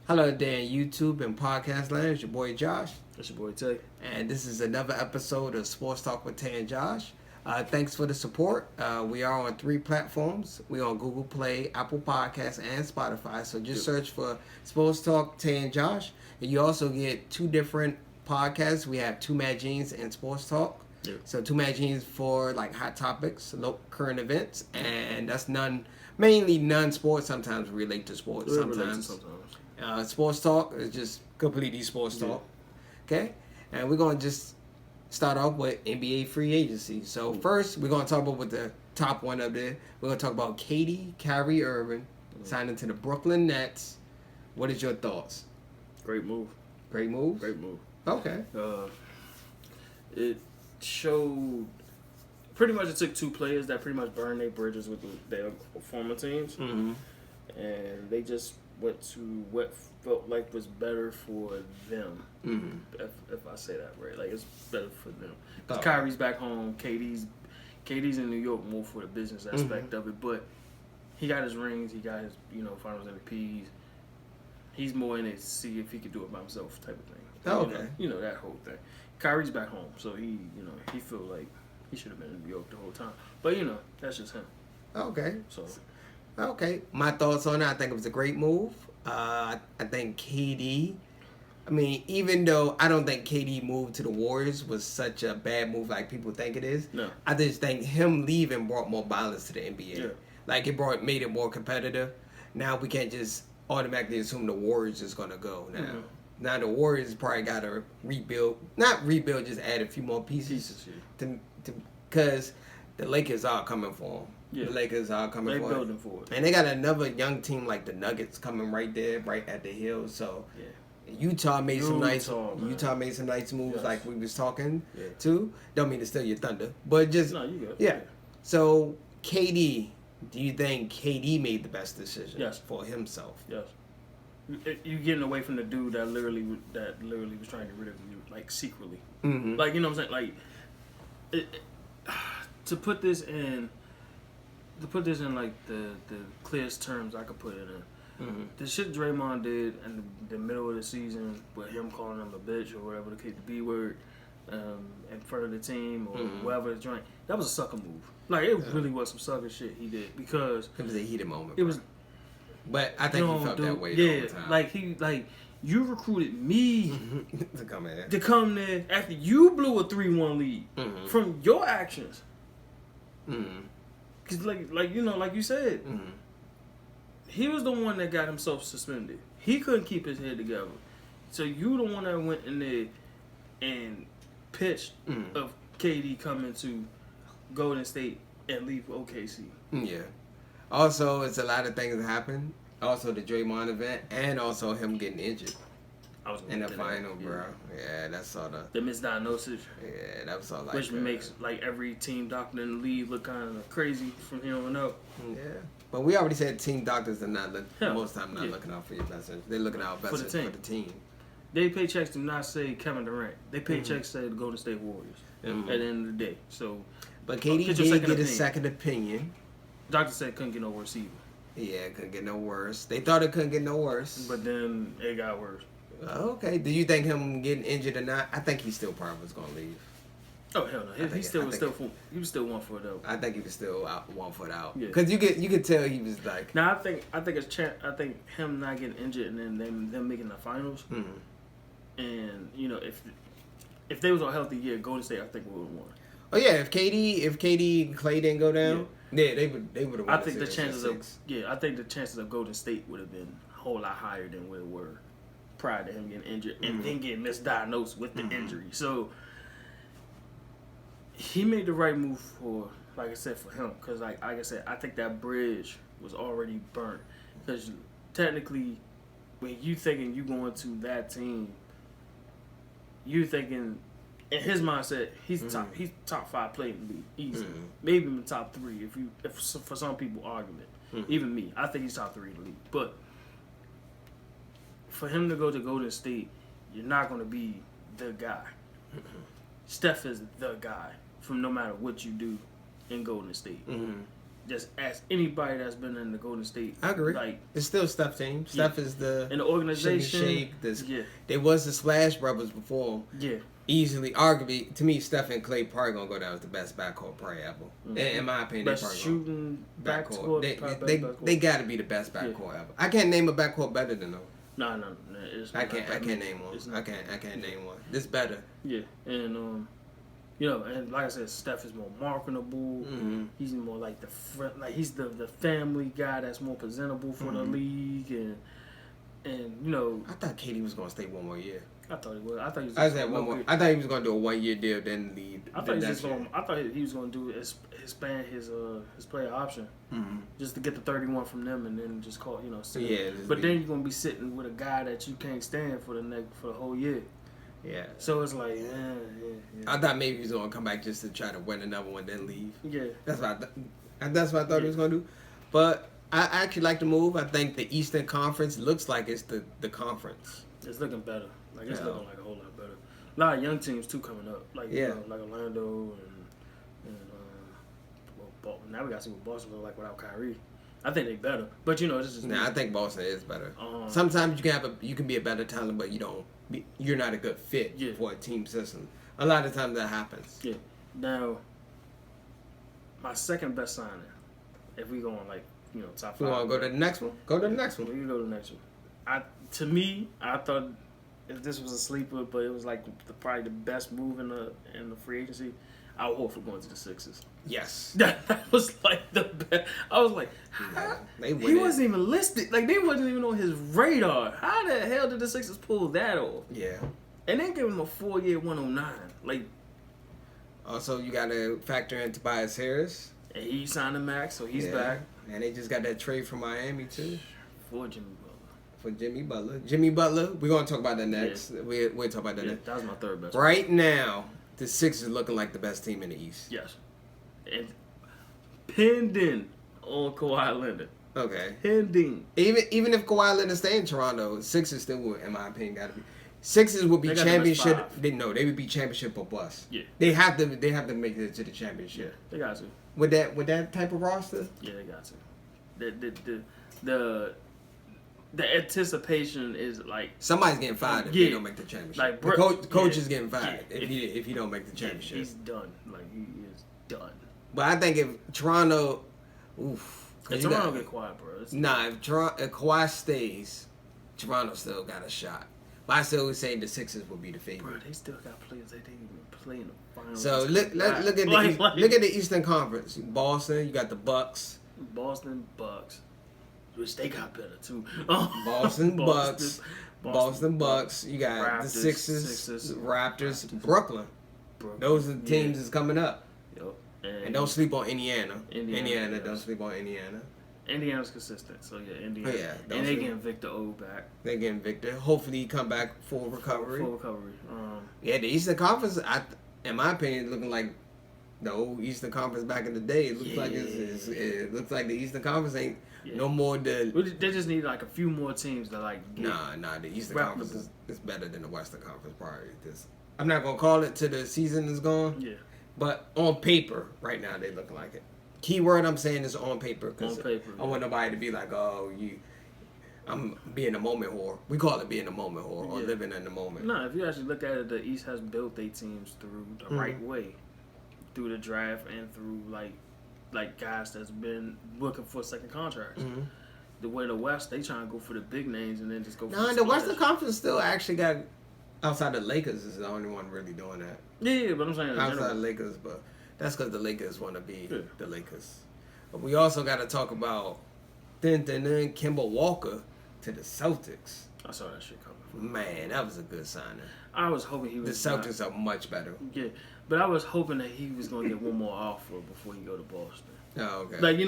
Hello there, YouTube and podcast land. It's your boy Josh. That's your boy Tay. And this is another episode of Sports Talk with Tay and Josh. Thanks for the support. We are on 3 platforms. We're on Google Play, Apple Podcasts, and Spotify. So just search for Sports Talk, Tay and Josh. And you also get 2 different podcasts. We have 2 Mad Jeans and Sports Talk. Yep. So 2 Mad Jeans for like hot topics, current events, and that's mainly non-sports. Sometimes relate to sports. Sometimes. Sports Talk is just completely sports talk. Okay? And we're going to just start off with NBA free agency. So first, we're going to talk about with the top one up there. We're going to talk about Kyrie Irving signing to the Brooklyn Nets. What is your thoughts? Great move. Great move? Great move. Okay. It showed... Pretty much it took 2 players that pretty much burned their bridges with their former teams. Mm-hmm. And they just went to what felt like was better for them. Mm-hmm. If I say that right. Like, it's better for them. Because Kyrie's back home. KD's in New York more for the business aspect of it. But he got his rings. He got his, finals MVPs. He's more in it to see if he could do it by himself type of thing. Oh, okay. That whole thing. Kyrie's back home. So he feel like he should have been in New York the whole time. But, that's just him. Okay. So... Okay. My thoughts on it, I think it was a great move. I think KD, even though I don't think KD moved to the Warriors was such a bad move like people think it is. No. I just think him leaving brought more balance to the NBA. Yeah. Like made it more competitive. Now we can't just automatically assume the Warriors is going to go now. Mm-hmm. Now the Warriors probably got to rebuild. Not rebuild, just add a few more pieces. Because the Lakers are coming for him. Yeah. The Lakers are coming for building for it. And they got another young team like the Nuggets coming right there, right at the hill. So Utah made some nice moves like we was talking too. Don't mean to steal your thunder, but just no, you good. Yeah. So KD, do you think KD made the best decision for himself? Yes. You getting away from the dude that literally was trying to get rid of you, like secretly. Mm-hmm. Like, you know what I'm saying? Like, to put this in like the clearest terms I could put it in. Mm-hmm. The shit Draymond did in the middle of the season with him calling him a bitch or whatever the B word in front of the team or whatever the joint, that was a sucker move. Like, it really was some sucker shit he did because it was a heated moment. It was, but I think he felt that way the whole time. Like you recruited me to come there after you blew a 3-1 lead from your actions. Mm-hmm. Cause like you said, he was the one that got himself suspended. He couldn't keep his head together. So you the one that went in there and pitched of KD coming to Golden State and leave OKC. Yeah. Also, it's a lot of things that happened. Also, the Draymond event and also him getting injured in the final, bro. Yeah, that's all the misdiagnosis. Yeah, that was all like which makes like every team doctor in the league look kind of crazy from here on up. Yeah, but we already said team doctors are not most of the time not looking out for your best interest. They're looking out best for the team. They paychecks do not say Kevin Durant. They paychecks say the Golden State Warriors at the end of the day. So, but KD did get a second opinion. Doctor said couldn't get no worse either. Yeah, it couldn't get no worse. They thought it couldn't get no worse, but then it got worse. Okay. Do you think him getting injured or not? I think he still probably was gonna leave. Oh hell no! He was still 1 foot out. I think he was still 1 foot out. Yeah. Because you could tell he was like. Now I think him not getting injured and then them making the finals. Mm-hmm. And if they was on healthy, Golden State I think would have won. Oh yeah, if KD and Clay didn't go down, they would have won. I think the chances of Golden State would have been a whole lot higher than what it were prior to him getting injured and then getting misdiagnosed with the injury. So he made the right move for, like I said, for him. Because like I said, I think that bridge was already burnt. Because technically, when you thinking you going to that team, you thinking in his mindset he's top 5 player in the league, easy. Maybe in the top 3 if for some people argument. Even me, I think he's top 3 in the league. But for him to go to Golden State, you're not going to be the guy. Steph is the guy from no matter what you do in Golden State. just ask anybody that's been in the Golden State. I agree. Like, it's still Steph team. Yeah. Steph is the in the organization. Shake. Yeah. There was the Splash Brothers before. Yeah. Easily, arguably, to me, Steph and Clay probably gonna go down as the best backcourt probably ever. Mm-hmm. In my opinion, Best they probably shooting backcourt. They got to be the best backcourt ever. I can't name a backcourt better than them. No. I can't name one. I can't name one. This better. Yeah, and and like I said, Steph is more marketable. Mm-hmm. He's more like the friend, like he's the family guy that's more presentable for the league, and I thought KD was gonna stay one more year. I thought he was. I thought he was. I said one more. I thought he was gonna do a 1 year deal, then leave. I thought he was gonna do expand his player option, just to get the 31 from them, and then just call Yeah, but then you're gonna be sitting with a guy that you can't stand for the whole year. Yeah. So it's like, I thought maybe he was gonna come back just to try to win another one, then leave. Yeah. That's what I thought he was gonna do. But I actually like the move. I think the Eastern Conference looks like it's the conference. It's looking better. Like it's looking like a whole lot better. A lot of young teams too coming up. Like like Orlando and now we got to see what Boston look like without Kyrie. I think they better, but this is just I think Boston is better. Sometimes you can be a better talent, but you're not a good fit for a team system. A lot of times that happens. Yeah. Now, my second best signing, if we go on top 5. You want to go to the next one? Go to the next one. We can go to the next one. I thought if this was a sleeper, but it was like probably the best move in the free agency. Al Horford going to the Sixers. Yes. That was like the best. I was like, he wasn't even listed. Like, they wasn't even on his radar. How the hell did the Sixers pull that off? Yeah. And then give him a 4-year 109. Like, also, you got to factor in Tobias Harris. And he signed a max, so he's back. And they just got that trade from Miami, too. For Jimmy Butler. Jimmy Butler. We're going to talk about that next. Yeah. We'll talk about that next. That was my third best. Right now, the Sixers looking like the best team in the East. Yes. And pending on Kawhi Leonard. Okay. Pending. Even if Kawhi Leonard stay in Toronto, Sixers still would, in my opinion, got to be. Sixers would be championship. They would be championship or bust. Yeah. They have to make it to the championship. Yeah, they got to. With that type of roster. Yeah, they got to. The anticipation is like somebody's getting fired if they don't make the championship. Like the coach is getting fired if he don't make the championship. He's done. Like he is done. But I think if Toronto, if Toronto get quiet, bro. If Kawhi stays, Toronto still got a shot. But I still would say the Sixers would be the favorite. Bro, they still got players they didn't even play in the finals. So look at the Eastern Conference. Boston, you got the Bucks. Boston Bucks. Which they got better too. Boston Bucks. You got Raptors, the Sixers, Raptors, Brooklyn. Those are the teams that's coming up. Yep. And don't sleep on Indiana. Don't sleep on Indiana. Indiana's consistent, so Indiana. And they getting Victor O back. They getting Victor. Hopefully he come back full recovery. The Eastern Conference, in my opinion, looking like the old Eastern Conference back in the day. It looks like it looks like the Eastern Conference ain't no more. They just need like a few more teams to like. Nah. The Eastern Conference is better than the Western Conference probably. I'm not gonna call it till the season is gone. Yeah. But on paper, right now they looking like it. Key word I'm saying is on paper because I want nobody to be like, I'm being a moment whore. We call it being a moment whore or living in the moment. No, if you actually look at it, the East has built their teams through the right way, through the draft and through like guys that's been looking for second contracts. Mm-hmm. The way the West, they trying to go for the big names and then just go. The Western Conference still actually got outside the Lakers is the only one really doing that. Yeah, but I'm saying outside the Lakers, but. That's because the Lakers want to be the Lakers. But we also got to talk about Kemba Walker to the Celtics. I saw that shit coming. Man, that was a good signing. I was hoping he was. The Celtics are much better. Yeah, but I was hoping that he was going to get one more offer before he go to Boston. Oh, okay. Like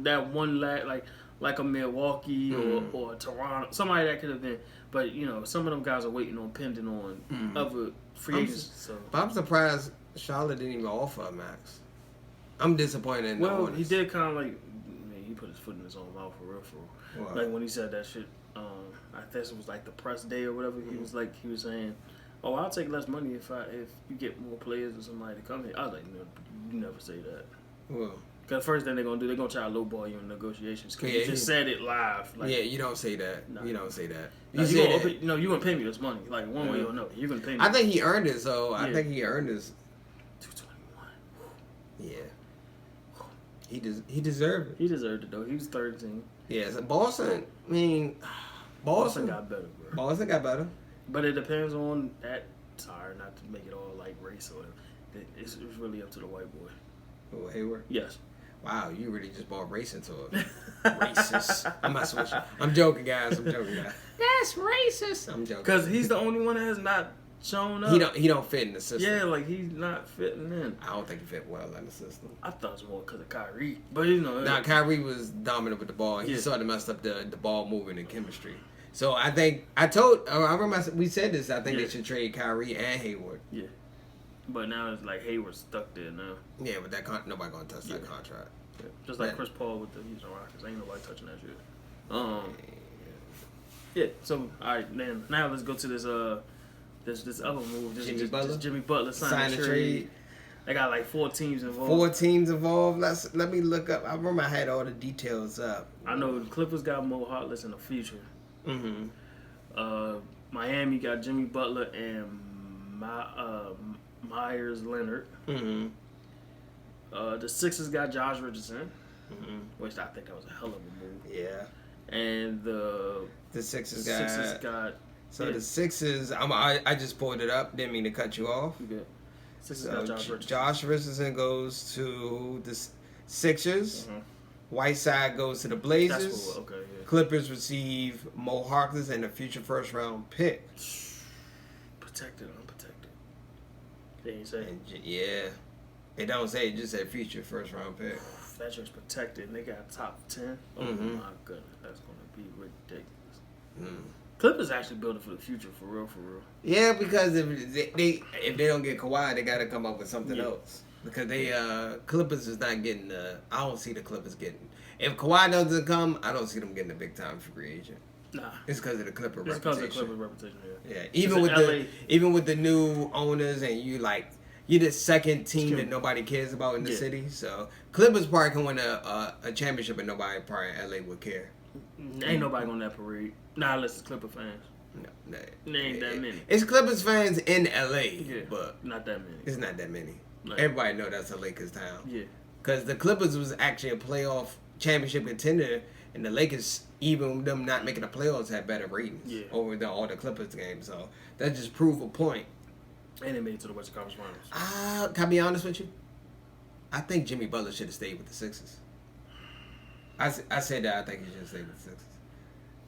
that one like a Milwaukee or Toronto, somebody that could have been. But some of them guys are waiting on pending on other free agents. So I'm surprised Charlotte didn't even offer a max. I'm disappointed in the Hornets. He did kind of he put his foot in his own mouth for real. What? Like when he said that shit, I guess it was like the press day or whatever. He was saying, "Oh, I'll take less money if you get more players or somebody to come here." I was like, "No, you never say that." Well, Because first thing they're gonna do, they're gonna try to lowball you in negotiations. Because Yeah, you just said it live. Like, yeah, you don't say that. No. You don't say that. no, You you say gonna, that. no, you gonna pay me this money, like one way or another. You're gonna pay me. I think he earned it, so I Yeah. think he earned his. 221. Yeah. He deserved it. He deserved it though. He was 13. Yeah, so Boston. I mean, Boston got better, bro. Boston got better. But it depends on that. Sorry, not to make it all like race or it's really up to the white boy. Oh, Hayward. Yes. Wow, you really just brought race into it. Racist. I'm not switching. I'm joking, guys. I'm joking, guys. That's racist. I'm joking. Because he's the only one that has not shown up. He don't fit in the system. Yeah, like he's not fitting in. I don't think he fit well in the system. I thought it was more because of Kyrie, but you know. Now Kyrie was dominant with the ball. He Yeah. sort of messed up the ball moving and chemistry. So I think I remember we said this. I think Yeah. they should trade Kyrie and Hayward. Yeah. But now it's like Hayward's stuck there now. Yeah, but nobody gonna touch that contract. Yeah. Just like Yeah. Chris Paul with the Houston Rockets. Ain't nobody touching that shit. Yeah. So all right, then now let's go to this this other move. Jimmy Butler? Jimmy Butler Sign signed a a trade. They got like 4 teams involved. 4 teams involved. Let me look up. I remember I had all the details up. I know the Clippers got Mo Harkless in the future. Mm-hmm. Miami got Jimmy Butler and Myers Leonard. Mm-hmm. The Sixers got Josh Richardson, Mm-hmm. which I think that was a hell of a move. Yeah. And the Sixers Sixers got. So yeah. the Sixers. I just pulled it up. Didn't mean to cut you off. You good. Sixers So got Josh Richardson. Josh Richardson goes to the Sixers. Whiteside goes to the Blazers. That's cool. Okay, yeah. Clippers receive Mo Harkless and a future first round pick. Protected, unprotected. They ain't say. And it don't say. It just said future first round pick. That just protected. And they got top 10. Oh Mhm. my goodness, that's gonna be ridiculous. Mm. Clippers actually building for the future, for real, for real. Yeah, because if they don't get Kawhi, they got to come up with something Yeah. else. Because they Clippers is not getting. I don't see the Clippers getting. If Kawhi doesn't come, I don't see them getting a big time free agent. Nah, It's because of the Clipper it's because reputation. of the Clippers' reputation. Yeah. Yeah, even with the new owners and you're the second team that nobody cares about in the Yeah. city. So Clippers probably can win a championship and nobody probably in LA would care. Ain't nobody on that parade. Nah, unless it's Clipper fans. No, There ain't that many. It's Clippers fans in LA, Yeah, but not that many. it's not that many. Like- Everybody know that's a Lakers town. Yeah, Because the Clippers was actually a playoff championship contender, and the Lakers, even them not making the playoffs, had better ratings over all the Clippers games. So that just proved a point. and they made it to the Western Conference Finals. Can I be honest with you? I think Jimmy Butler should have stayed with the Sixers. I said that I think he should have stayed with the Sixers.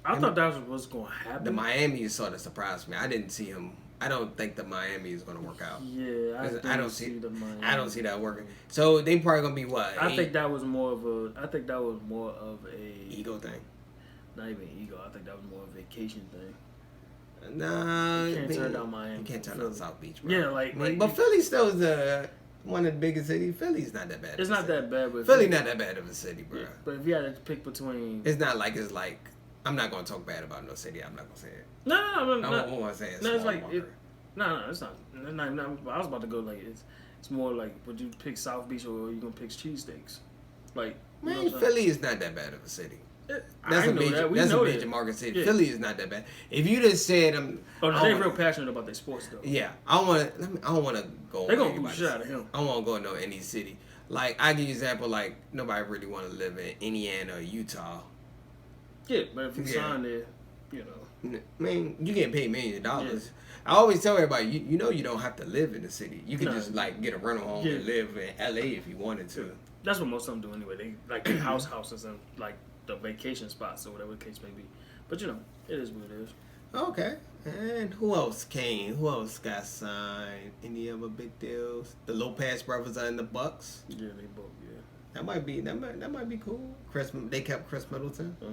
I thought that was what's going to happen. The Miami sort of surprised me. I didn't see him. I don't think the Miami is going to work out. Yeah, I don't see the Miami. I don't see that working. So they probably gonna be what? I think that was more of a. I think that was more of a ego thing. Not even ego. I think that was more of a vacation thing. Nah, You can't turn down Miami. You can't turn down South Beach, bro. Yeah, like but Philly still is one of the biggest cities. Philly's not that bad. It's not that bad, but Philly not that bad of a city, bro. Yeah, but if you had to pick between, It's not like it's like. I'm not gonna talk bad about no city. I'm not gonna say it. no, I won't want to say it. No, it's like no, it's not. I was about to go like it's more like would you pick South Beach or are you gonna pick cheesesteaks? Like you know Man, what I'm saying? Philly is not that bad of a city. I That's a know major. that. We That's know a major that. market city. Yeah. Philly is not that bad. If you just said They're real passionate about their sports though. Yeah, I don't want to go. They're gonna on boot shit out of him. I don't want to go into any city. Like I give you an example. Like nobody really want to live in Indiana or Utah. Yeah, but if you Yeah. sign there, you know. Man, you getting paid millions of dollars. I always tell everybody, you know, you don't have to live in the city. You can No. just like get a rental home and live in LA if you wanted to. That's what most of them do anyway. They like their houses and like the vacation spots or whatever the case may be. But you know, it is what it is. Okay. And who else came? Who else got signed? Any other big deals? The Lopez brothers are in the Bucks. Yeah, they both. Yeah. That might be cool. They kept Chris Middleton. Uh-huh.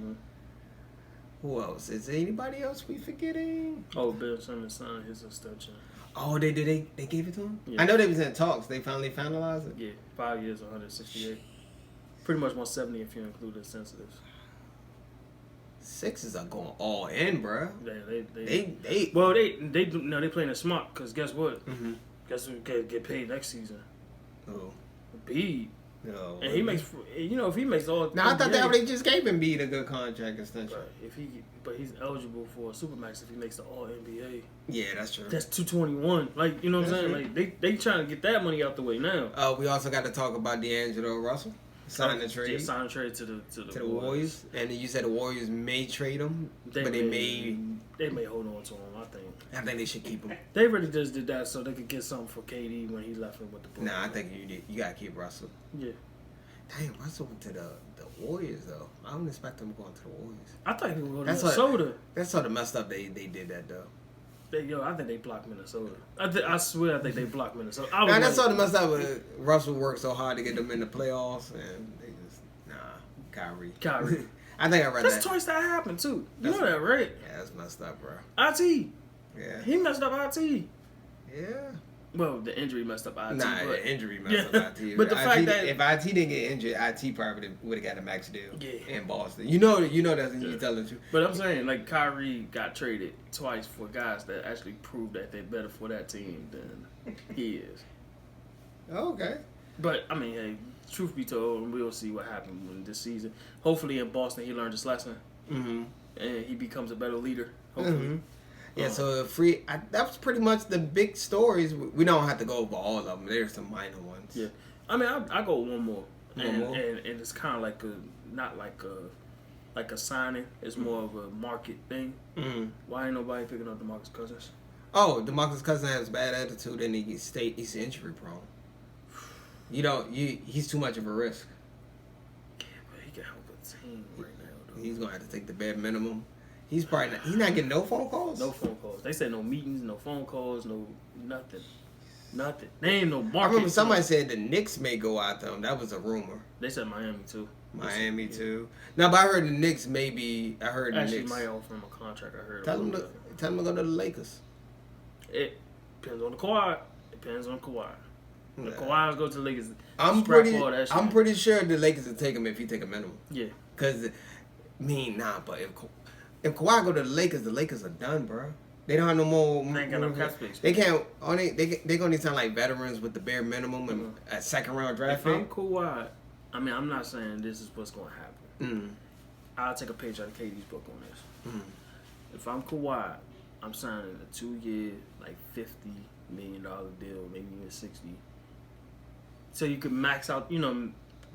Who else? Is there anybody else we forgetting? Oh, Bill Simmons signed his extension. Oh, they did. They gave it to him. Yeah. I know they was in talks. They finally finalized it. Yeah, 5 years, 168. Pretty much 170 if you include the sensitives. Sixers are going all in, bro. They playing it smart because guess what? Mm-hmm. Guess who get paid next season? Oh, Embiid. No. And he makes, if he makes all. Now I thought that they just gave Embiid a good contract extension. But he's eligible for a supermax if he makes the All NBA. Yeah, that's true. That's $221. Like, you know what I'm saying? Like they trying to get that money out the way now. We also got to talk about D'Angelo Russell. Sign the trade. Yeah, sign the trade to the Warriors. And you said the Warriors may trade him, but they may hold on to him. I think they should keep him. They really just did that so they could get something for KD when he left him with the Bulls. Nah, I think you gotta keep Russell. Yeah. Dang, Russell went to the Warriors though. I don't expect him going to the Warriors. I thought he would go to Minnesota. That's sort of messed up. They did that though. I think they blocked Minnesota. I swear, I think they blocked Minnesota. That's sort of messed up. Russell worked so hard to get them in the playoffs, and they just Kyrie. I think I read that. That's twice that happened too. You know that, right? Yeah, that's messed up, bro. IT. Yeah. He messed up IT. Yeah. Well, the injury messed up IT. The injury messed up IT. But the fact that if IT didn't get injured, IT probably would have got a max deal in Boston. You know that's you telling the truth. But I'm saying, like, Kyrie got traded twice for guys that actually proved that they're better for that team than he is. Okay. But I mean, hey, truth be told, we'll see what happens in this season. Hopefully, in Boston, he learned his lesson, and he becomes a better leader. Hopefully. Yeah, so that was pretty much the big stories. We don't have to go over all of them. There's some minor ones. Yeah, I mean, I go one more. One more? And it's kind of like not like a signing. It's more of a market thing. Mm-hmm. Why ain't nobody picking up DeMarcus Cousins? Oh, DeMarcus Cousins has bad attitude and he's injury prone. He's too much of a risk. Yeah, but he can help a team right now, though. He's gonna have to take the bare minimum. He's not getting no phone calls. No phone calls. They said no meetings, no phone calls, no nothing. They ain't no market. I remember somebody said the Knicks may go after him. That was a rumor. They said Miami too. Miami too. No, but I heard the Knicks maybe. Actually, the Knicks might offer him a contract. I heard. Tell him to go to the Lakers. It depends on the Kawhi. The Kawhi's go to the Lakers. I'm pretty sure the Lakers will take him if he take a minimum. Yeah. Because, but if Kawhi go to the Lakers are done, bro. They don't have no more. They ain't got no cap space. They can't. They gonna need something like veterans with the bare minimum and a second round draft pick. If I'm Kawhi, I mean, I'm not saying this is what's gonna happen. I'll take a page out of KD's book on this. If I'm Kawhi, I'm signing a 2-year, like $50 million deal, maybe even 60. So you could max out.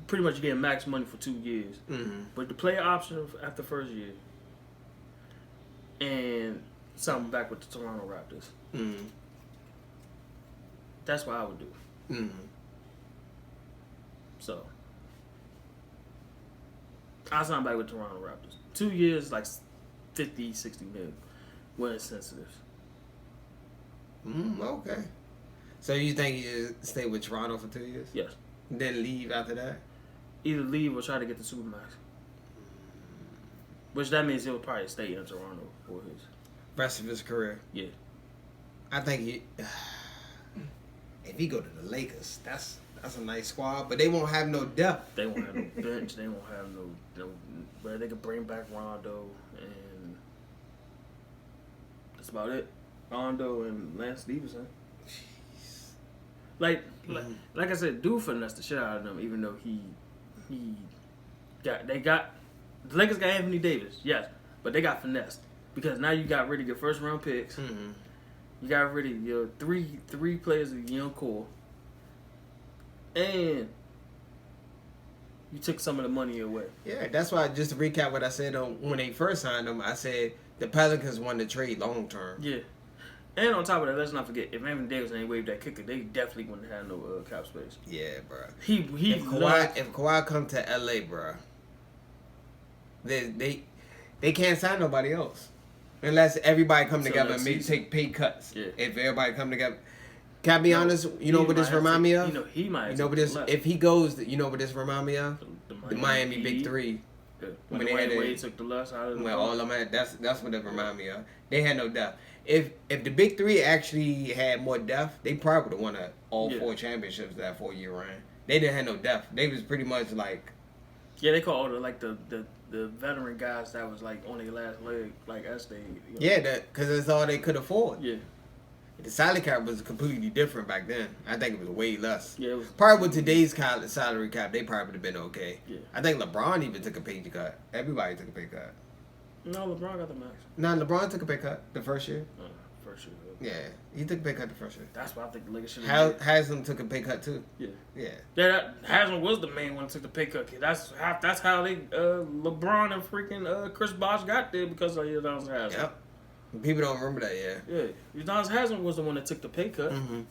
Pretty much you get max money for 2 years. But the player option after first year. And something back with the Toronto Raptors. That's what I would do. So, I'll sign back with Toronto Raptors. 2 years, like 50, 60 million. With incentives. Okay. So you think you should stay with Toronto for 2 years? Yes. Then leave after that? Either leave or try to get the Supermax. Which that means he'll probably stay in Toronto for his rest of his career. Yeah. I think if he go to the Lakers, that's a nice squad, but they won't have no depth. They won't have no bench. They won't have no where they could bring back Rondo, and that's about it. Rondo and Lance Stevenson. Jeez. Like I said, dude finessed the shit out of them, even though the Lakers got Anthony Davis, yes, but they got finessed because now you got rid of your first round picks. You got rid of your three players of young core, and you took some of the money away. Yeah, that's why. Just to recap what I said when they first signed him, I said the Pelicans won the trade long term. Yeah, and on top of that, let's not forget if Anthony Davis ain't waved that kicker, they definitely wouldn't have no cap space. Yeah, bro. If Kawhi come to LA, bro. They can't sign nobody else unless everybody come together and take pay cuts. Yeah. If everybody come together, can I be honest? You know what this remind me of? He might. If he goes, you know what this remind me of? The Miami Big Three. When Wade took the less out of them. Well, all of them. That's what it remind me of. They had no depth. If the Big Three actually had more depth, they probably would have won all 4 championships that 4-year run. They didn't have no depth. They was pretty much like. Yeah, they call it the veteran guys that was like on their last leg, like as they. Yeah, because that's all they could afford. Yeah. The salary cap was completely different back then. I think it was way less. Yeah, it was probably with today's salary cap, they probably would have been okay. Yeah. I think LeBron even took a pay cut. Everybody took a pay cut. No, LeBron got the max. No, LeBron took a pay cut the first year. First year. Yeah, he took a pay cut the first year. That's why I think the Lakers should have. Haslam took a pay cut too. Yeah. Yeah. Haslam was the main one who took the pay cut. That's how they LeBron and freaking Chris Bosh got there because of Udonis Haslam. Yep. People don't remember that, Yeah, Udonis Haslam was the one that took the pay cut, and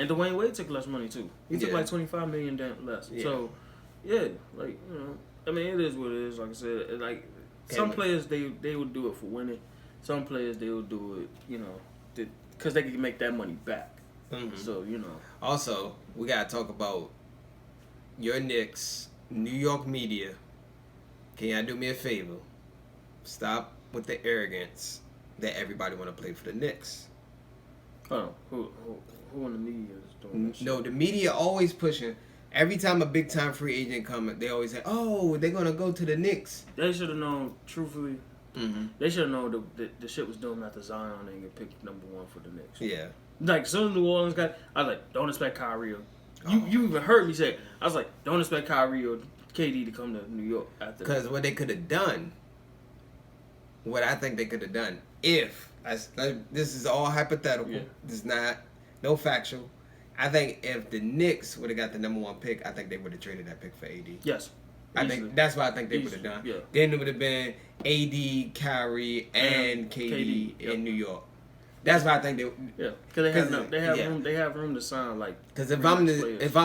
Dwayne Wade took less money too. He took like $25 million less. Yeah. So, yeah, like I mean, it is what it is. Like I said, like some players they would do it for winning. Some players they will do it, because they can make that money back. So Also, we gotta talk about your Knicks, New York media. Can y'all do me a favor? Stop with the arrogance that everybody want to play for the Knicks. Oh, who in the media is doing that shit? No, the media always pushing. Every time a big time free agent comes, they always say, "Oh, they're gonna go to the Knicks." They should have known, truthfully. They should have known the shit was doomed after Zion and get picked number 1 for the Knicks. Yeah. Like, as soon as New Orleans got, I was like, don't expect Kyrie. You even heard me say, I was like, don't expect Kyrie or KD to come to New York after that. Because what they could have done, what I think they could have done, if, this is all hypothetical, this is not, no factual. I think if the Knicks would have got the number 1 pick, I think they would have traded that pick for AD. Yes. I think that's what I think they would have done. Yeah. Then it would have been AD, Kyrie, and KD in New York. That's why I think they. Yeah, because room. They have room to sign like. Because if I'm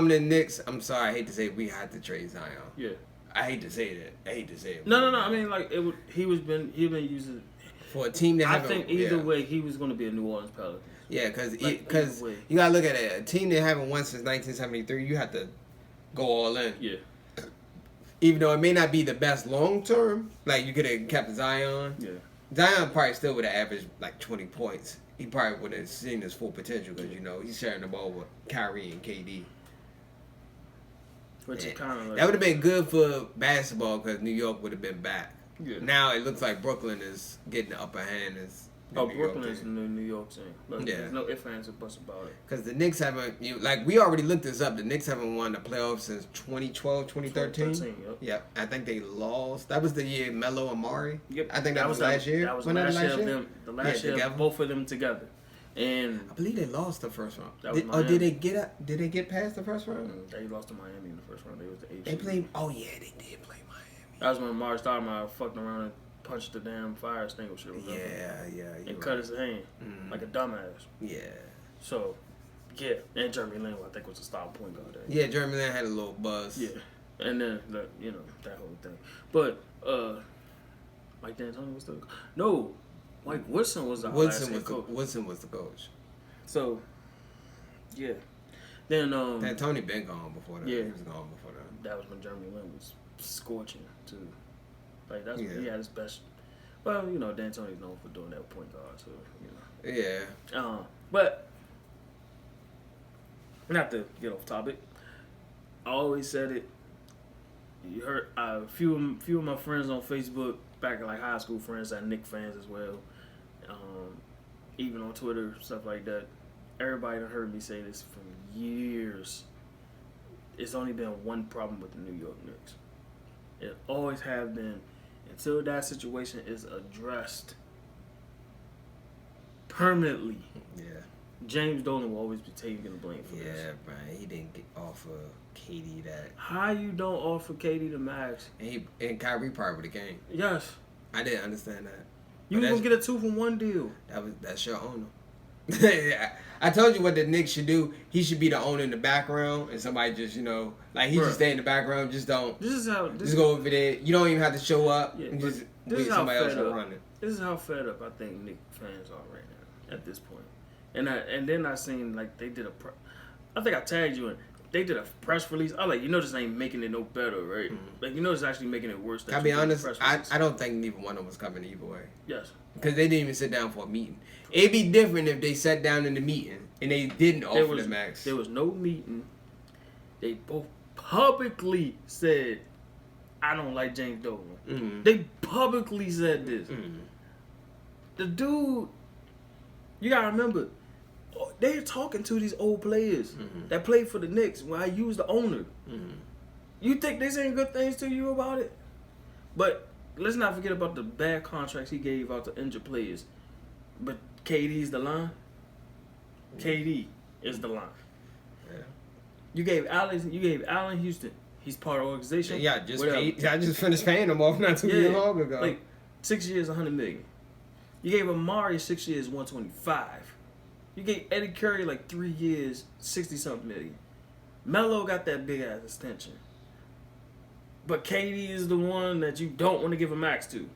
the Knicks, I'm sorry, I hate to say it, we had to trade Zion. Yeah. I hate to say that. I hate to say it. No. I mean, like it would. He been using for a team that. I think either way, he was going to be a New Orleans Pelicans. Yeah, because you gotta look at it. A team that haven't won since 1973, you have to go all in. Yeah. Even though it may not be the best long term, like you could have kept Zion. Yeah. Zion probably still would have averaged like 20 points. He probably would have seen his full potential because he's sharing the ball with Kyrie and KD. Which is kind of like, that would have been good for basketball because New York would have been back. Yeah. Now it looks like Brooklyn is getting the upper hand. Brooklyn is the New York team. There's no ifs, ands, or buts about it. Because the Knicks haven't, we already looked this up. The Knicks haven't won the playoffs since 2012, 2013. Yep. I think they lost. That was the year Melo and Mari. Yep. I think that was last year. That was the last year of them. The last year of both of them together. And I believe they lost the first round. Did they get past the first round? They lost to Miami in the first round. They was the 8th. They played. Oh yeah, they did play Miami. That was when Mari Stoudemire fucked around and punched the damn fire extinguisher. And cut his hand like a dumbass. Yeah. So, yeah, and Jeremy Lin, I think, was a style point guard there. Yeah, Jeremy Lin had a little buzz. Yeah, and then that whole thing. But Mike D'Antoni was the Mike Woodson was the coach. Woodson was the coach. So, yeah. Then D'Antoni been gone before that. Yeah, he was gone before that. That was when Jeremy Lin was scorching too. Like that's when he had his best. Well, D'Antoni's known for doing that point guard, so Yeah. But not to get off topic. I always said it. You heard a few of my friends on Facebook, back in like high school friends, that Knicks fans as well. Even on Twitter, stuff like that. Everybody done heard me say this for years. It's only been one problem with the New York Knicks. It always have been until that situation is addressed permanently. Yeah. James Dolan will always be taking the blame for this. Yeah, Brian. He didn't get offer KD that. How you don't offer KD the max? And Kyrie probably would have came. Yes. I didn't understand that. You was gonna get a 2-for-1 deal. That's your owner. I told you what the Knicks should do. He should be the owner in the background, and somebody just just stay in the background. Just don't. Just go over there. You don't even have to show up. Yeah, and just wait somebody else to run it. This is how fed up I think Knicks fans are right now at this point. And then I seen like they did I think I tagged you in. They did a press release. I was like, this ain't making it no better, right? Mm-hmm. Like, it's actually making it worse. I'll be honest, I don't think neither one of them was coming either way. Yes. Because they didn't even sit down for a meeting. It'd be different if they sat down in the meeting and they didn't offer the max. There was no meeting. They both publicly said, I don't like James Dolan. Mm-hmm. They publicly said this. Mm-hmm. The dude, you gotta remember, they're talking to these old players that play for the Knicks. When I use the owner, you think they saying good things to you about it? But let's not forget about the bad contracts he gave out to injured players. But KD's the line. KD is the line. Yeah. You gave Allen Houston. He's part of the organization. Yeah, I just finished paying him off not too long ago. Like 6 years, $100 million. You gave Amari 6 years, $125. You gave Eddie Curry like 3 years, $60-something million. Melo got that big ass extension. But KD is the one that you don't want to give a max to.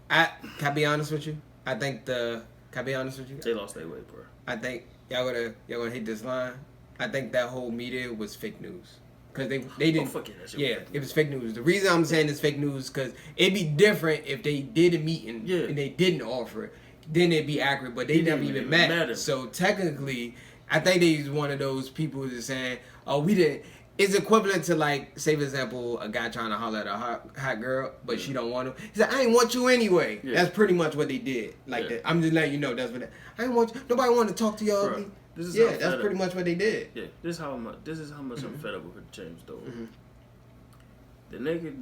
Can I be honest with you? Can I be honest with you? They lost their way, bro. I think y'all gonna hit this line. I think that whole media was fake news. Cause they didn't. Fuck it, that shit Yeah, it was fake news. The reason I'm saying it's fake news because it'd be different if they did a meeting and they didn't offer it. Then it'd be accurate, but they never even met. So technically, I think they's one of those people that's saying, "Oh, we didn't." It's equivalent to like, say for example, a guy trying to holler at a hot girl, but she don't want him. He said, "I ain't want you anyway." Yeah. That's pretty much what they did. Like that. I'm just letting you know that's what. I ain't want you. Nobody want to talk to y'all. Bro, that's pretty much what they did. Yeah, this is how much I'm fed up with James Dolan. The nigga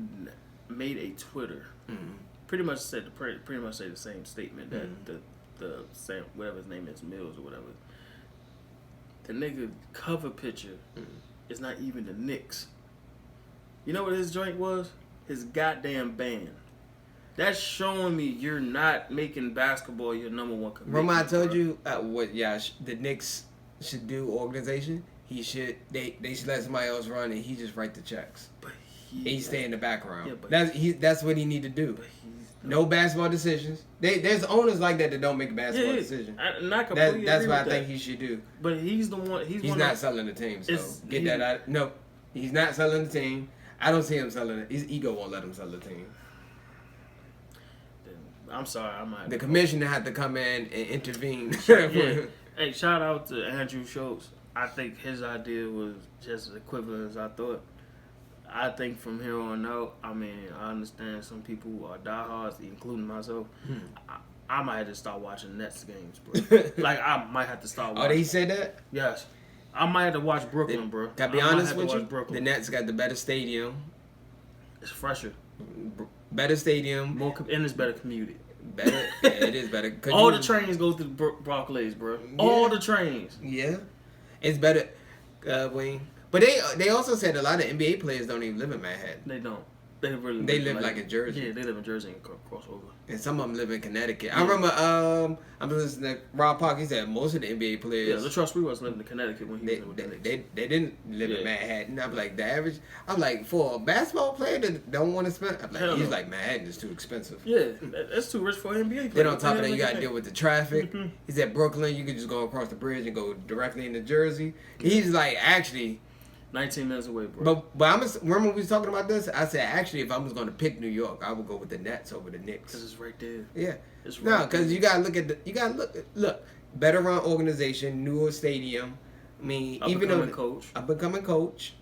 made a Twitter, pretty much say the same statement that the same whatever his name is, Mills or whatever. The nigga cover picture is not even the Knicks. You know what his joint was? His goddamn band. That's showing me you're not making basketball your number one commitment. Remember I told you what the Knicks should do organization? They should let somebody else run and he just write the checks. But he stay in the background. Yeah, that's what he need to do. No basketball decisions. There's owners like that don't make basketball decisions. That's what I think he should do. But he's the one. He's not selling the team. So get that out. No, he's not selling the team. I don't see him selling it. His ego won't let him sell the team. I'm sorry, the commissioner had to come in and intervene. Hey, shout out to Andrew Schultz. I think his idea was just as equivalent as I thought. I think from here on out, I mean, I understand some people are diehards, including myself. I might have to start watching Nets games, bro. Like, I might have to start watching. Oh, they said that? Yes. I might have to watch Brooklyn, bro. Can I be honest with you? The Nets got the better stadium. It's fresher. Better stadium. And it's better commuted. Better. Yeah, it is better. All the trains go to Barclays, bro. Yeah. All the trains. Yeah. It's better, Wayne. But they also said a lot of NBA players don't even live in Manhattan. They don't. They live like in Jersey. Yeah, they live in Jersey and cross over. And some of them live in Connecticut. Yeah. I remember I'm listening to Rob Park. He said most of the NBA players. Yeah, Latrell Sprewell living in Connecticut when he was with the Knicks. They didn't live in Manhattan. I'm like the average. I'm like for a basketball player that don't want to spend. I'm like he's like Manhattan is too expensive. Yeah, that's too rich for an NBA player. Then on top of that, you got to deal with the traffic. He's at Brooklyn. You could just go across the bridge and go directly into Jersey. He's like actually. 19 minutes away, bro. But remember we was talking about this? I said, actually, if I was going to pick New York, I would go with the Nets over the Knicks. Because it's right there. Yeah. No, because you got to look, better run organization, newer stadium. I mean, up and coming coach.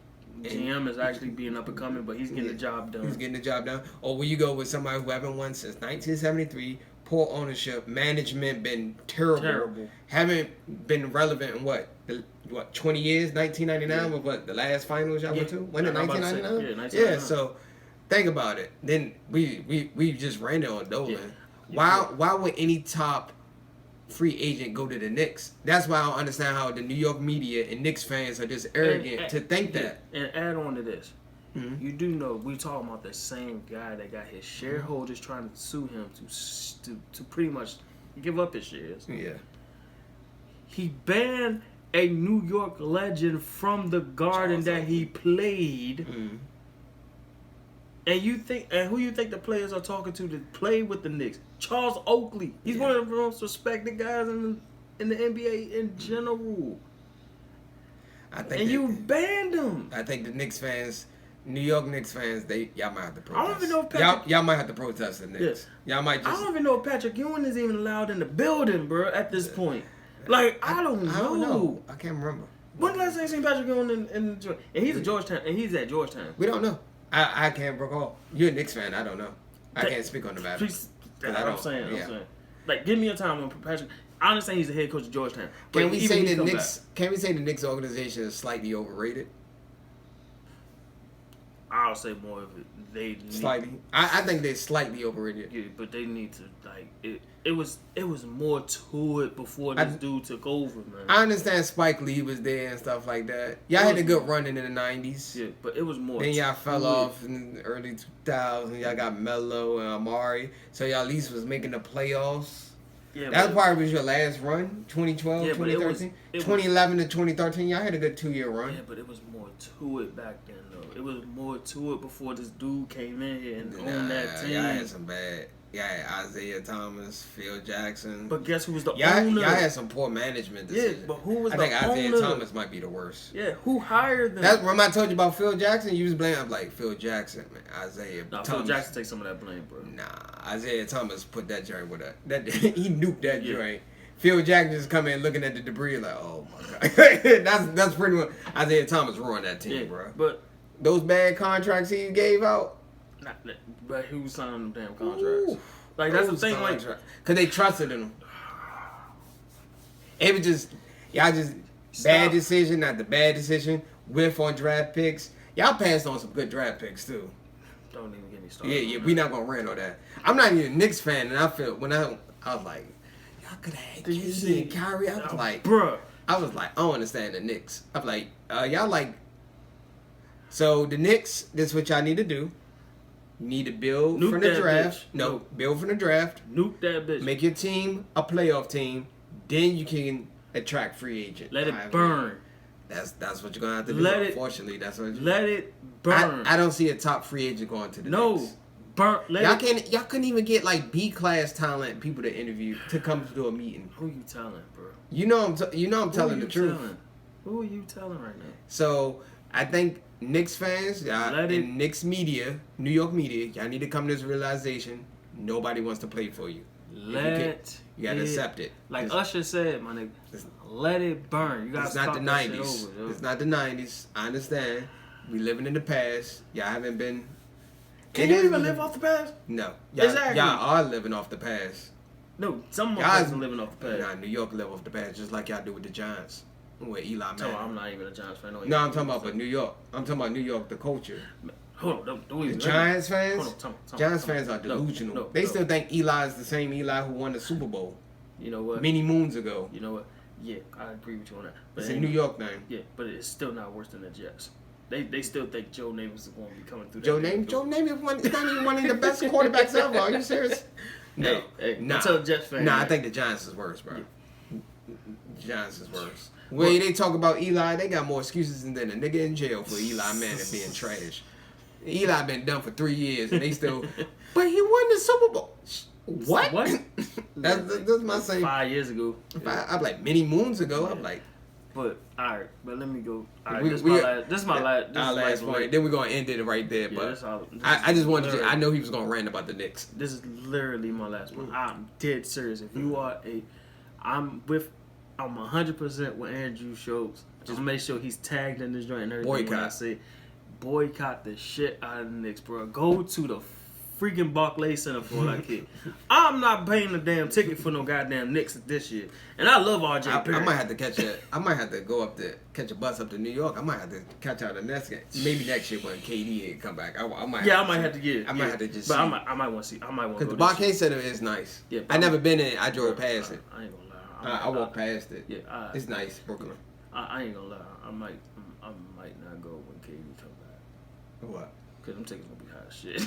GM is actually being up and coming, but he's getting the job done. He's getting the job done. Or will you go with somebody who haven't won since 1973, poor ownership, management been terrible. Haven't been relevant in what 20 years? 1999 was what the last finals y'all went to? When in 1999? Yeah. So think about it. Then we just ran it on Dolan. Yeah. Why would any top free agent go to the Knicks? That's why I don't understand how the New York media and Knicks fans are just arrogant to think that. And add on to this. You do know we talking about the same guy that got his shareholders trying to sue him to pretty much give up his shares. Yeah. He banned a New York legend from the Garden that he played. And who you think the players are talking to play with the Knicks? Charles Oakley. He's one of the most respected guys in the NBA in general. You banned him. I think the Knicks fans, New York Knicks fans, y'all might have to protest. I don't even know if y'all might have to protest the Knicks. Yes. Y'all might just. I don't even know if Patrick Ewing is even allowed in the building, bro. At this point, like I don't know. I can't remember. When the last time you seen Patrick Ewing in and he's at Georgetown, and he's at Georgetown. We don't know. I can't recall. You're a Knicks fan. I don't know. I can't speak on the matter. I'm saying. Like, give me a time when Patrick. I understand he's the head coach of Georgetown. Can we say the Knicks? Can we say the Knicks organization is slightly overrated? I'll say more of it. Slightly. I think they're slightly overrated. Yeah, but they need to it was more to it before this dude took over, man. I understand Spike Lee was there and stuff like that. Y'all had a good run in the 90s. Yeah, but it was more. Then y'all fell off in the early 2000s. Y'all got Melo and Amari. So y'all at least was making the playoffs. Yeah, that probably was your last run, 2012, 2013. 2011 to 2013, y'all had a good 2-year run. Yeah, but it was more to it back then, though. It was more to it before this dude came in here and owned that team. Y'all had some bad. Y'all had Isaiah Thomas, Phil Jackson. But guess who was the owner? Y'all had some poor management decisions. Yeah, but who was the owner? I think Isaiah Thomas might be the worst. Yeah, who hired them? That's when I told you about Phil Jackson. You was blaming. I'm like, Phil Jackson, man. Isaiah Thomas. Phil Jackson takes some of that blame, bro. Nah, Isaiah Thomas put that joint with that. He nuked that joint. Phil Jackson just come in looking at the debris like, oh my god. that's pretty much Isaiah Thomas ruined that team, bro. But those bad contracts he gave out. But who signed them damn contracts? Ooh, like that's the thing, like, cause they trusted him. It was just y'all just bad decision, not the bad decision. Whiff on draft picks. Y'all passed on some good draft picks too. Don't even get me started. Yeah, we not gonna rant on that. I'm not even a Knicks fan, and I feel when I was like, y'all could have had KD and Kyrie. I was like, bruh. I was like, I don't understand the Knicks. I'm like, y'all like. So the Knicks, this is what y'all need to do. You need to build from the draft. No, build from the draft. Nuke that bitch. Make your team a playoff team. Then you can attract free agent. Let it burn. That's what you're gonna have to do. Unfortunately, that's what. Let it burn. I don't see a top free agent going to the Knicks. Burn. Y'all couldn't even get like B class talent people to interview to come to a meeting. Who you telling, bro? You know I'm telling the truth. Who are you telling right now? So I think Knicks fans, and Knicks media, New York media, y'all need to come to this realization: nobody wants to play for you. You gotta accept it. Like Usher said, my nigga, let it burn. You gotta It's not the 90s. It's not the 90s. I understand. We living in the past. Y'all haven't been. Can you even live off the past? No. Exactly. Y'all are living off the past. No, some of us are living off the past. Nah, New York live off the past, just like y'all do with the Giants. With Eli Manning. I'm not even a Giants fan. No, I'm talking about New York. I'm talking about New York, the culture. Hold on, don't even. The Giants fans? Hold on, Giants fans are delusional. They still think Eli is the same Eli who won the Super Bowl. You know what? Many moons ago. You know what? Yeah, I agree with you on that. But it's a New York thing. Yeah, but it's still not worse than the Jets. They still think Joe Namath is going to be coming through. Joe Namath is not even one of the best quarterbacks ever. Are you serious? No. Nah. Tell the Jets fans. Nah, I think the Giants is worse, bro. Yeah. The Giants is worse. When they talk about Eli, they got more excuses than a nigga in jail for Eli Manning being trash. Eli been done for 3 years and they still, but he won the Super Bowl. What? That's my same. 5 years ago. I'm like many moons ago. I'm like. But all right, but let me go. All right, this is my last point. Then we're gonna end it right there. Yeah, but I just wanted to. I know he was gonna rant about the Knicks. This is literally my last one. I'm dead serious. If you are I'm 100% with Andrew Schultz. Just make sure he's tagged in this joint and everything. Boycott. When I say boycott the shit out of the Knicks, bro. Go to the freaking Barclays Center for that kid. I'm not paying the damn ticket for no goddamn Knicks this year. And I love RJ Barrett. I might have to catch I might have to go up there, catch a bus up to New York. I might have to catch out the next game. Maybe next year when KD come back. I might have to just. But I might want to see. I might want to go. Because the Barclays Center is nice. Yeah, I never been in it. I drove past it. I ain't gonna lie. I walked past it. Yeah, it's nice, Brooklyn. I ain't gonna lie. I might not go when KD come back. What? Because them tickets gonna be high as shit.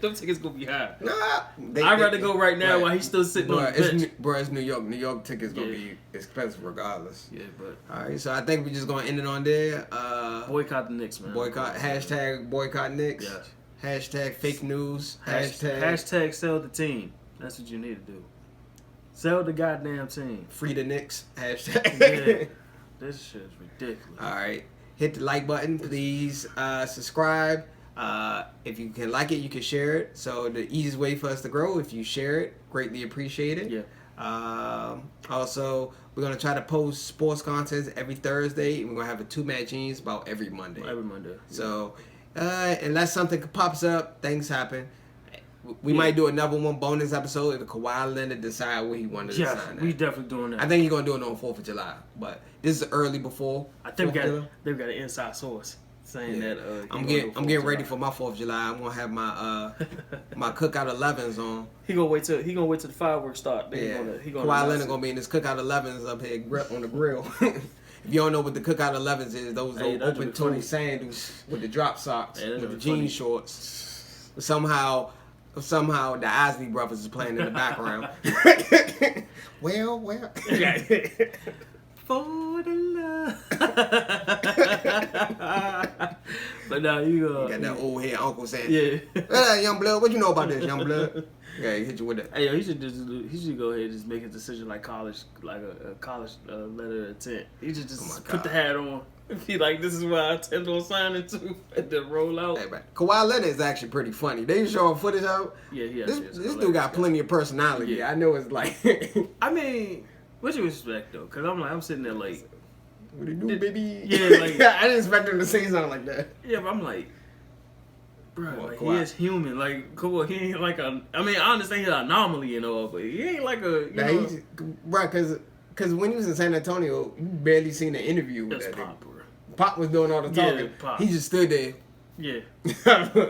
Them tickets gonna be high. Nah, I'd rather go right now while he's still sitting on the bench. It's New York. New York tickets gonna be expensive regardless. Yeah, but all right. So I think we're just gonna end it on there. Boycott the Knicks, man. Boycott. Hashtag boycott Knicks. Yes. Hashtag fake news. Hashtag sell the team. That's what you need to do. Sell the goddamn team. Free the Knicks. Hashtag. Yeah. This shit is ridiculous. All right. Hit the like button, please. Subscribe. If you can like it, you can share it. So the easiest way for us to grow, if you share it, greatly appreciate it. Yeah. Also, we're gonna try to post sports content every Thursday. We're gonna have a 2 Mad Jeans about every Monday. Every Monday. So, unless something pops up, things happen. We might do another one bonus episode if Kawhi Leonard decide where he wanted to sign. We definitely doing that. I think he's gonna do it on 4th of July, but this is early before. I think they've got an inside source saying that. I'm getting ready for my 4th of July. I'm gonna have my my Cookout 11s on. He gonna wait till the fireworks start. Then he gonna Kawhi Leonard gonna be in his Cookout 11s up here on the grill. If you don't know what the Cookout 11s is, those open-toe sandals with the drop socks, with the jean shorts. Somehow the Isley Brothers is playing in the background. well. For the love. But now you got that old head uncle saying, yeah. Hey, young blood, what you know about this, young blood? Okay, hit you with that. Hey, he should go ahead and just make a decision like college, like a college letter of intent. He should just put the hat on. Be like, this is what I intend on signing to, and then roll out. Hey, man. Kawhi Leonard is actually pretty funny. They show footage of. Yeah. This dude got plenty of personality. Yeah. I know it's like. I mean, what you expect though? Cause I'm sitting there like, what do you do, baby? Yeah, like I didn't expect him to say something like that. Yeah, but I'm like, bro, like, he is human. Like, cool, he ain't like a. I mean, I understand he's an anomaly and all, but he ain't like a. Bro, cause when he was in San Antonio, you barely seen an interview with that Pop, bro. Pop was doing all the talking. Yeah, Pop. He just stood there. Yeah,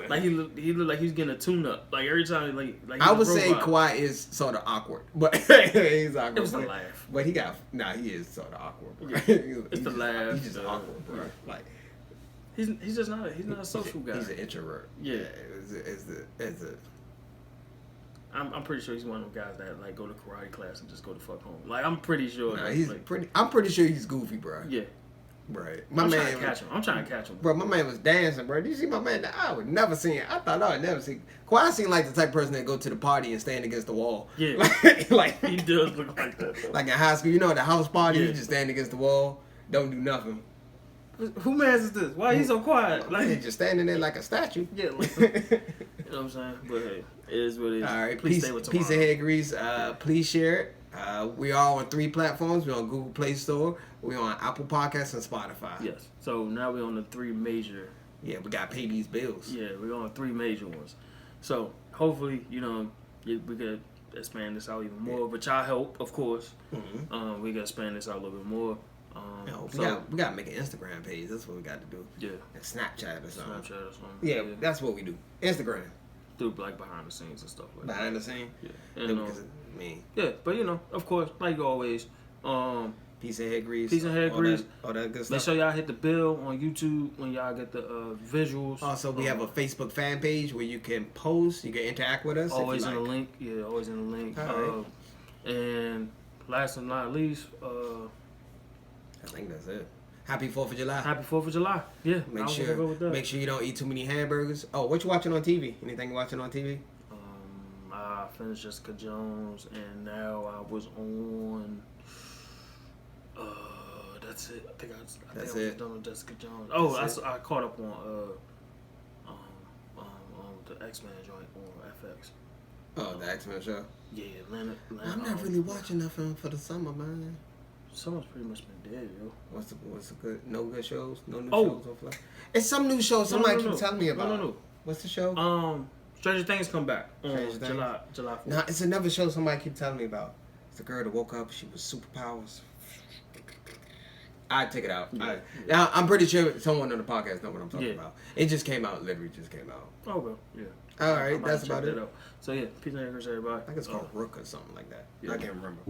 like he looked like he's getting a tune-up. Like every time, like I would say Kawhi is sort of awkward, but he's awkward. It was the laugh. But he is sort of awkward. Bro. Yeah. It's the laugh. He's just awkward, bro. Like he's just not a social guy. He's an introvert. Yeah, it's a. I'm pretty sure he's one of them guys that like go to karate class and just go to fuck home. Like I'm pretty sure. Nah, I'm pretty sure he's goofy, bro. Yeah. Right. I'm trying to catch him. Bro, my man was dancing, bro. Did you see my man? I would never see it. I thought I would never see. Kawhi seemed like the type of person that go to the party and stand against the wall. Yeah. like he does look like that. Like in high school, you know, the house party, you just stand against the wall, don't do nothing. Who man is this? Why he so quiet? Like he's just standing there like a statue. Yeah. Like, you know what I'm saying? But hey, it is what it is. All right. Please stay with tomorrow. Piece of Head Grease. Please share it. We are on 3 platforms. We're on Google Play Store. We're on Apple Podcasts and Spotify. Yes. So now we're on the 3 major. Yeah, we got to pay these bills. Yeah, we're on 3 major ones. So hopefully, we could expand this out even more. Yeah. But y'all help, of course. Mm-hmm. We got to expand this out a little bit more. We got to make an Instagram page. That's what we got to do. Yeah. And Snapchat or something. Yeah, that's what we do. Instagram. Do like behind the scenes and stuff like that. Behind the scenes? Yeah. And, yeah, but of course, like always, Piece of Head Grease. Piece of Head Grease. All that good stuff. Make sure y'all hit the bell on YouTube when y'all get the visuals. Also, we have a Facebook fan page where you can post, you can interact with us. Always in the link. Yeah, always in the link. Right. And last but not least, I think that's it. Happy 4th of July. Happy 4th of July. Yeah. Make sure you don't eat too many hamburgers. Oh, what you watching on TV? Anything you watching on TV? I finished Jessica Jones, and now I was on. That's it. I think I was done with Jessica Jones. Oh, I caught up on the X-Men joint on FX. Oh, the X-Men show. Yeah, Leonard I'm not really watching nothing for the summer, man. Summer's pretty much been dead, yo. What's the good? No good shows. No new shows on Fly. It's some new show. Somebody keep telling me about. No. What's the show? Stranger Things come back on July 4th. Nah, it's another show somebody keep telling me about. It's a girl that woke up. She was superpowers. I'd take it out. Yeah. I'm pretty sure someone on the podcast know what I'm talking about. It just came out. Literally just came out. Oh, well, yeah. All right, that's about it. So, yeah, peace and haggers, everybody. I think it's called Rook or something like that. Yeah. I can't remember.